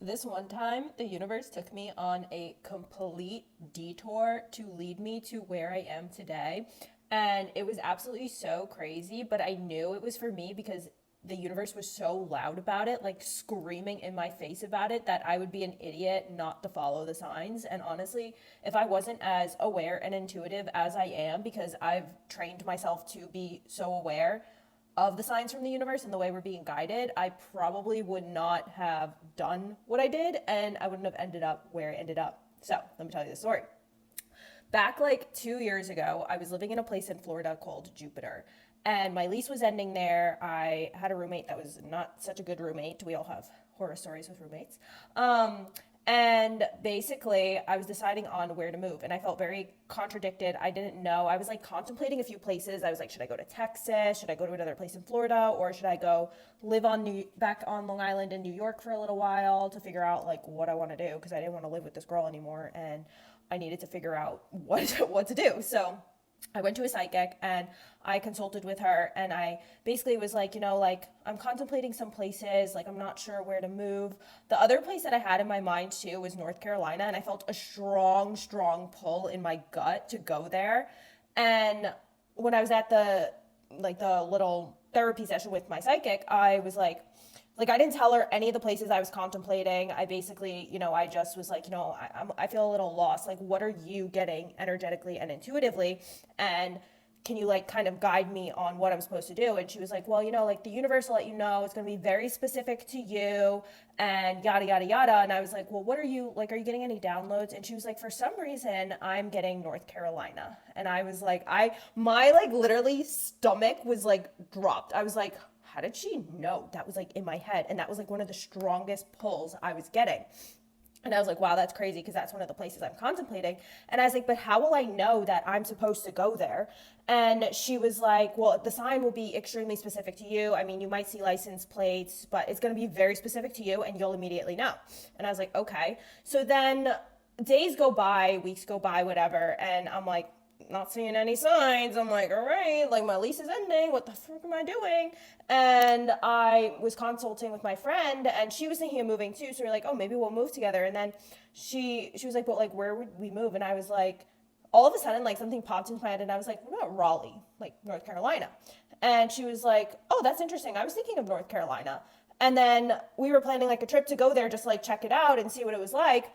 This one time, the universe took me on a complete detour to lead me to where I am today. And it was absolutely so crazy, but I knew it was for me because the universe was so loud about it, like screaming in my face about it, that I would be an idiot not to follow the signs. And honestly, if I wasn't as aware and intuitive as I am, because I've trained myself to be so aware of the signs from the universe and the way we're being guided, I probably would not have done what I did and I wouldn't have ended up where I ended up. So let me tell you the story. Back like 2 years ago, I was living in a place in Florida called Jupiter. And my lease was ending there. I had a roommate that was not such a good roommate. We all have horror stories with roommates. And basically, I was deciding on where to move, and I felt very contradicted. I didn't know. I was like contemplating a few places. I was like, should I go to Texas? Should I go to another place in Florida? Or should I go live back on Long Island in New York for a little while to figure out like what I want to do? Because I didn't want to live with this girl anymore, and I needed to figure out what to do. So I went to a psychic and I consulted with her, and I basically was like, like I'm contemplating some places, like I'm not sure where to move. The other place that I had in my mind too was North Carolina, and I felt a strong pull in my gut to go there. And when I was at the little therapy session with my psychic, I was like I didn't tell her any of the places I was contemplating. I basically, I just was like, I feel a little lost. Like, what are you getting energetically and intuitively? And can you like kind of guide me on what I'm supposed to do? And she was like, well, like the universe will let you know. It's going to be very specific to you and yada, yada, yada. And I was like, well, what are you getting any downloads? And she was like, for some reason, I'm getting North Carolina. And I was like, my like literally stomach was like dropped. I was like, how did she know? That was like in my head. And that was like one of the strongest pulls I was getting. And I was like, wow, that's crazy, because that's one of the places I'm contemplating. And I was like, but how will I know that I'm supposed to go there? And she was like, well, the sign will be extremely specific to you. I mean, you might see license plates, but it's going to be very specific to you and you'll immediately know. And I was like, okay. So then days go by, weeks go by, whatever. And I'm like, not seeing any signs. I'm like, all right, like my lease is ending. What the fuck am I doing? And I was consulting with my friend, and she was thinking of moving too. So we're like, oh, maybe we'll move together. And then she was like, but like, where would we move? And I was like, all of a sudden, like something popped into my head, and I was like, what about Raleigh, like North Carolina? And she was like, oh, that's interesting. I was thinking of North Carolina. And then we were planning like a trip to go there, just like check it out and see what it was like.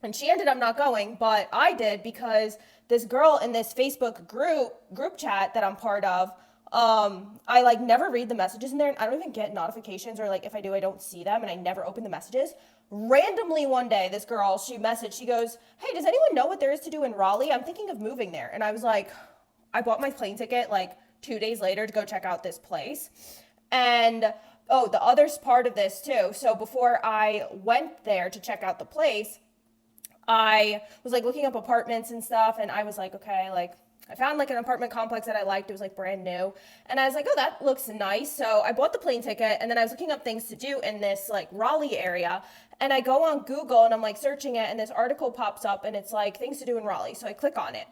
And she ended up not going, but I did, because this girl in this Facebook group chat that I'm part of, I like never read the messages in there, and I don't even get notifications, or like if I do, I don't see them, and I never open the messages. Randomly one day, this girl, she messaged, she goes, hey, does anyone know what there is to do in Raleigh? I'm thinking of moving there. And I was like, I bought my plane ticket like 2 days later to go check out this place. And oh, the other part of this too. So before I went there to check out the place, I was like looking up apartments and stuff, and I was like, okay, like I found like an apartment complex that I liked. It was like brand new, and I was like, oh, that looks nice. So I bought the plane ticket, and then I was looking up things to do in this like Raleigh area, and I go on Google and I'm like searching it, and this article pops up, and it's like things to do in Raleigh. So I click on it.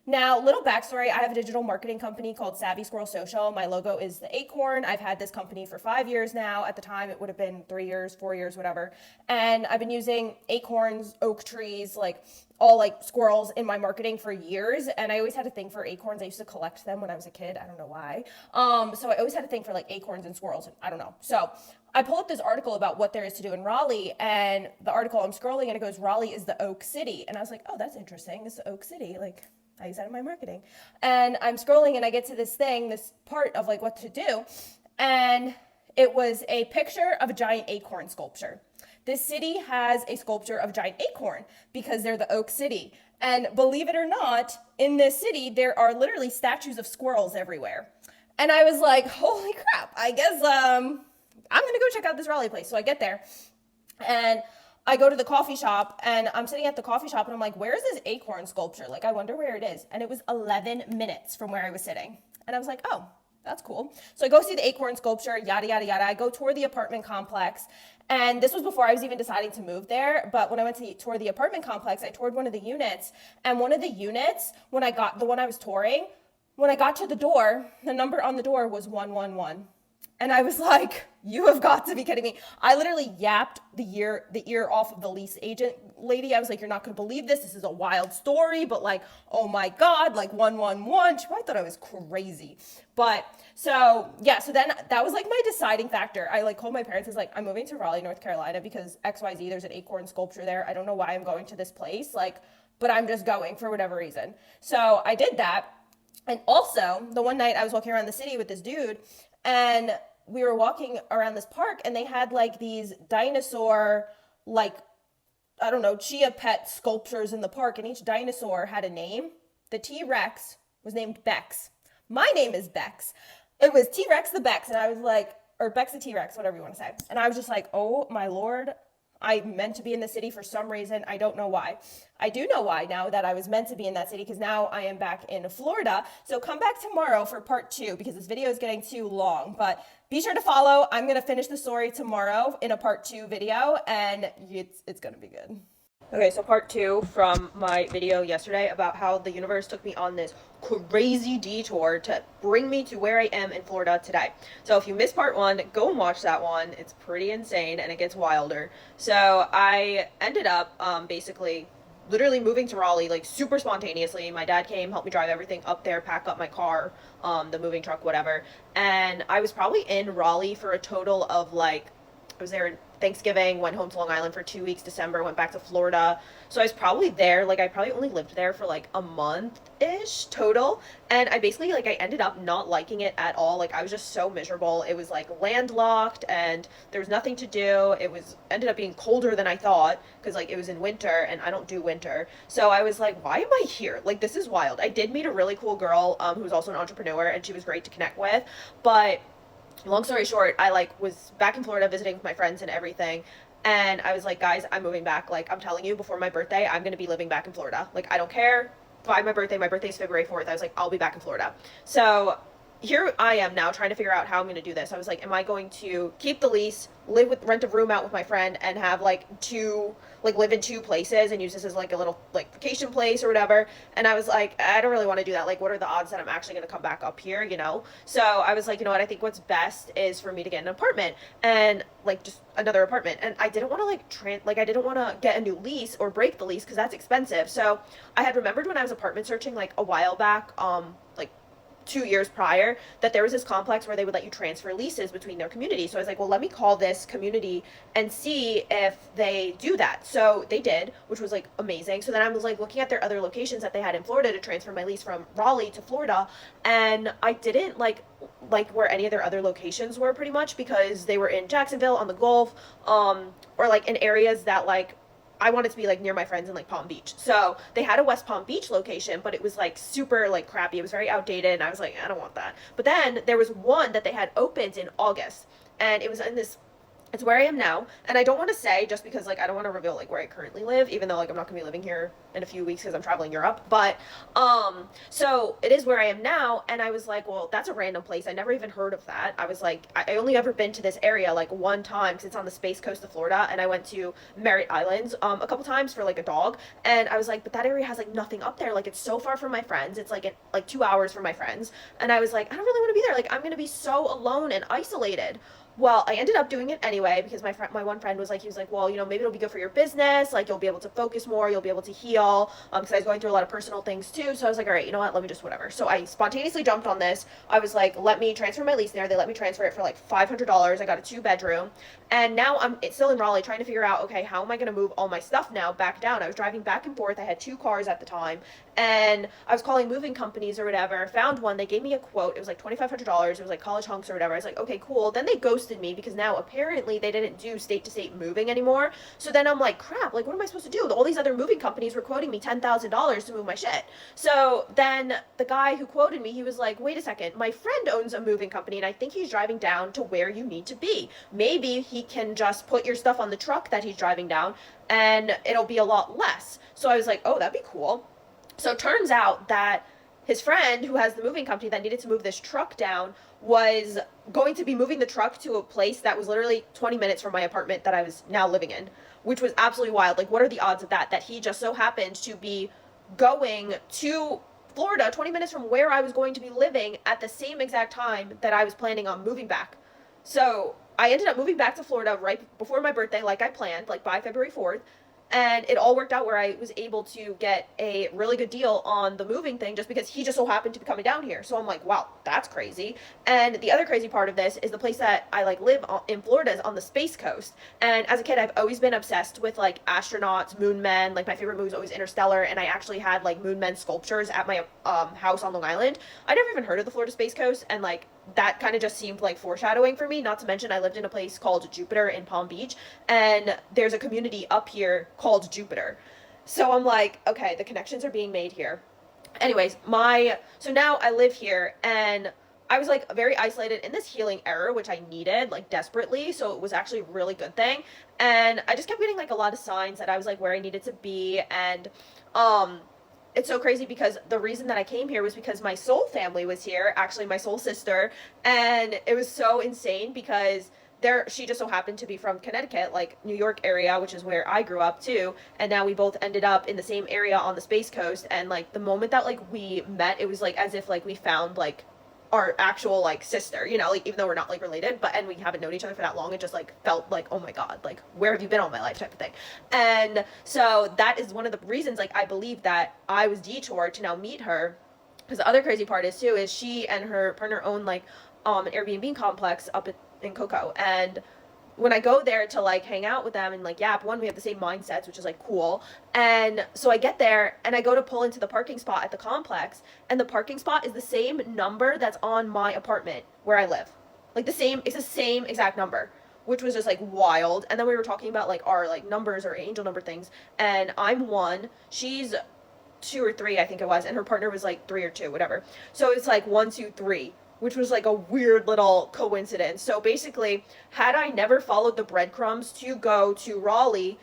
Now, little backstory, I have a digital marketing company called Savvy Squirrel Social. My logo is the acorn. I've had this company for 5 years now. At the time, it would have been 3 years, 4 years, whatever. And I've been using acorns, oak trees, like all like squirrels in my marketing for years. And I always had a thing for acorns. I used to collect them when I was a kid. I don't know why. So I always had a thing for like acorns and squirrels. I don't know. So I pull up this article about what there is to do in Raleigh, and the article, I'm scrolling and it goes, Raleigh is the Oak City. And I was like, oh, that's interesting. It's the Oak City. Like, I use that in my marketing. And I'm scrolling and I get to this thing, this part of like what to do. And it was a picture of a giant acorn sculpture. This city has a sculpture of a giant acorn because they're the Oak City. And believe it or not, in this city, there are literally statues of squirrels everywhere. And I was like, holy crap, I guess I'm going to go check out this Raleigh place. So I get there and I go to the coffee shop, and I'm sitting at the coffee shop, and I'm like, where's this acorn sculpture? Like, I wonder where it is. And it was 11 minutes from where I was sitting. And I was like, oh, that's cool. So I go see the acorn sculpture, yada, yada, yada. I go tour the apartment complex. And this was before I was even deciding to move there. But when I went to tour the apartment complex, I toured one of the units. And one of the units, when I got the one I was touring, when I got to the door, the number on the door was 111. And I was like, you have got to be kidding me. I literally yapped the ear off of the lease agent lady. I was like, you're not going to believe this. This is a wild story, but like, oh my God, like 111. She probably thought I was crazy. But so, yeah, so then that was like my deciding factor. I like called my parents. I was like, I'm moving to Raleigh, North Carolina because XYZ, there's an acorn sculpture there. I don't know why I'm going to this place. Like, but I'm just going for whatever reason. So I did that. And also, the one night I was walking around the city with this dude, and we were walking around this park, and they had like these dinosaur, like, I don't know, chia pet sculptures in the park, and each dinosaur had a name. The T-Rex was named Bex. My name is Bex. It was T-Rex the Bex, and I was like, or Bex the T-Rex, whatever you want to say. And I was just like, oh my Lord, I meant to be in the city for some reason. I don't know why. I do know why now that I was meant to be in that city, because now I am back in Florida. So come back tomorrow for part 2 because this video is getting too long. But be sure to follow. I'm going to finish the story tomorrow in a part 2 video, and it's going to be good. Okay, so part 2 from my video yesterday about how the universe took me on this crazy detour to bring me to where I am in Florida today. So if you missed part 1, go and watch that one. It's pretty insane and it gets wilder. So I ended up basically literally moving to Raleigh like super spontaneously. My dad came, helped me drive everything up there, pack up my car, the moving truck, whatever. And I was probably in Raleigh for a total of like, I was there in Thanksgiving, went home to Long Island for 2 weeks, December, went back to Florida. So I was probably there, like I probably only lived there for like a month-ish total. And I basically, like I ended up not liking it at all. Like I was just so miserable. It was like landlocked and there was nothing to do. It was ended up being colder than I thought because like it was in winter and I don't do winter. So I was like, why am I here? Like this is wild. I did meet a really cool girl who was also an entrepreneur, and she was great to connect with. But long story short, I like was back in Florida visiting with my friends and everything. And I was like, guys, I'm moving back. Like, I'm telling you, before my birthday, I'm going to be living back in Florida. Like, I don't care. By my birthday's February 4th. I was like, I'll be back in Florida. So here I am now trying to figure out how I'm going to do this. I was like, am I going to keep the lease, rent a room out with my friend, and have live in 2 places and use this as like a little like vacation place or whatever? And I was like, I don't really want to do that. Like, what are the odds that I'm actually going to come back up here, you know? So I was like, you know what? I think what's best is for me to get an apartment, and like just another apartment. And I didn't want to I didn't want to get a new lease or break the lease because that's expensive. So I had remembered when I was apartment searching like a while back, like 2 years prior, that there was this complex where they would let you transfer leases between their community. So I was like, well, let me call this community and see if they do that. So they did, which was like amazing. So then I was like looking at their other locations that they had in Florida to transfer my lease from Raleigh to Florida, and I didn't like where any of their other locations were, pretty much because they were in Jacksonville, on the Gulf, or like in areas that like I wanted to be like near my friends in like Palm Beach. So they had a West Palm Beach location, but it was like super like crappy. It was very outdated, and I was like, I don't want that. But then there was one that they had opened in August, and it was in this, it's where I am now. And I don't want to say, just because like I don't want to reveal like where I currently live, even though like I'm not gonna be living here in a few weeks because I'm traveling Europe. But so it is where I am now. And I was like, well, that's a random place. I never even heard of that. I was like, I only ever been to this area like one time because it's on the Space Coast of Florida, and I went to Merritt Islands a couple times for like a dog. And I was like, but that area has like nothing up there. Like it's so far from my friends. It's like 2 hours from my friends. And I was like, I don't really want to be there. Like I'm gonna be so alone and isolated. Well, I ended up doing it anyway because my one friend was like, he was like, well, you know, maybe it'll be good for your business. Like you'll be able to focus more. You'll be able to heal. Because I was going through a lot of personal things too. So I was like, all right, you know what? Let me just whatever. So I spontaneously jumped on this. I was like, let me transfer my lease there. They let me transfer it for like $500. I got a 2-bedroom. And now it's still in Raleigh trying to figure out, okay, how am I going to move all my stuff now back down? I was driving back and forth. I had 2 cars at the time. And I was calling moving companies or whatever. Found one. They gave me a quote. It was like $2,500. It was like college hunks or whatever. I was like, okay, cool. Then they ghosted me because now apparently they didn't do state to state moving anymore. So then I'm like, crap, like what am I supposed to do? All these other moving companies were quoting me $10,000 to move my shit. So then the guy who quoted me, he was like, wait a second, my friend owns a moving company and I think he's driving down to where you need to be. Maybe he can just put your stuff on the truck that he's driving down and it'll be a lot less. So I was like, oh, that'd be cool. So it turns out that his friend who has the moving company that needed to move this truck down was going to be moving the truck to a place that was literally 20 minutes from my apartment that I was now living in, which was absolutely wild. Like, what are the odds of that? That he just so happened to be going to Florida 20 minutes from where I was going to be living at the same exact time that I was planning on moving back. So I ended up moving back to Florida right before my birthday, like I planned, like by February 4th. And it all worked out where I was able to get a really good deal on the moving thing just because he just so happened to be coming down here. So I'm like, wow, that's crazy. And the other crazy part of this is the place that I like live in Florida is on the Space Coast. And as a kid, I've always been obsessed with like astronauts, moon men. Like my favorite movie is always Interstellar, and I actually had like moon men sculptures at my house on Long Island. I never even heard of the Florida Space Coast, and like that kind of just seemed like foreshadowing for me. Not to mention, I lived in a place called Jupiter in Palm Beach, and there's a community up here called Jupiter. So I'm like, okay, the connections are being made here. Anyways, so now I live here, and I was like very isolated in this healing era, which I needed like desperately. So it was actually a really good thing. And I just kept getting like a lot of signs that I was like where I needed to be. And um it's so crazy because the reason that I came here was because my soul family was here, actually my soul sister, and it was so insane because there she just so happened to be from Connecticut, like New York area, which is where I grew up too, and now we both ended up in the same area on the Space Coast. And like the moment that like we met, it was like as if like we found like our actual like sister, you know, like even though we're not like related, but and we haven't known each other for that long, it just like felt like, oh my god, like where have you been all my life type of thing. And so that is one of the reasons like I believe that I was detoured to now meet her. Because the other crazy part is too is she and her partner own like an Airbnb complex up in Cocoa. And when I go there to like hang out with them and like yap, one, we have the same mindsets, which is like cool. And so I get there and I go to pull into the parking spot at the complex, and the parking spot is the same number that's on my apartment where I live. Like the same, it's the same exact number, which was just like wild. And then we were talking about like our like numbers or angel number things, and I'm one, she's two or three, I think it was, and her partner was like three or two, whatever. So it's like one, two, three, which was like a weird little coincidence. So basically, had I never followed the breadcrumbs to go to Raleigh,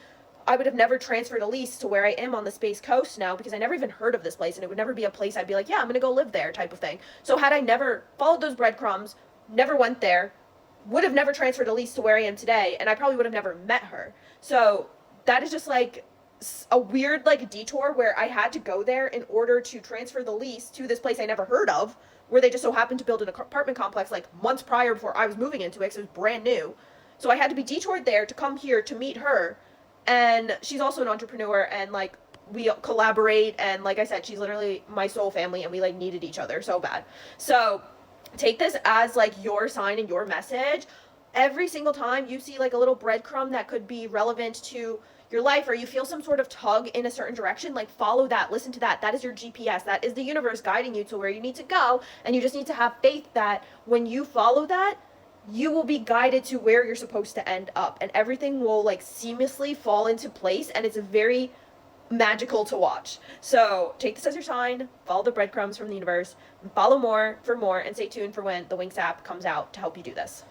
I would have never transferred a lease to where I am on the Space Coast now, because I never even heard of this place, and it would never be a place I'd be like, yeah, I'm gonna go live there type of thing. So had I never followed those breadcrumbs, never went there, would have never transferred a lease to where I am today, and I probably would have never met her. So that is just like a weird like detour where I had to go there in order to transfer the lease to this place I never heard of, where they just so happened to build an apartment complex like months prior before I was moving into it, because it was brand new. So I had to be detoured there to come here to meet her. And she's also an entrepreneur, and like we collaborate, and like I said, she's literally my soul family, and we like needed each other so bad. So take this as like your sign and your message. Every single time you see like a little breadcrumb that could be relevant to your life, or you feel some sort of tug in a certain direction, like follow that, listen to that. That is your GPS. That is the universe guiding you to where you need to go. And you just need to have faith that when you follow that, you will be guided to where you're supposed to end up, and everything will like seamlessly fall into place, and it's very magical to watch. So take this as your sign, follow the breadcrumbs from the universe, follow more for more, and stay tuned for when the Winx app comes out to help you do this.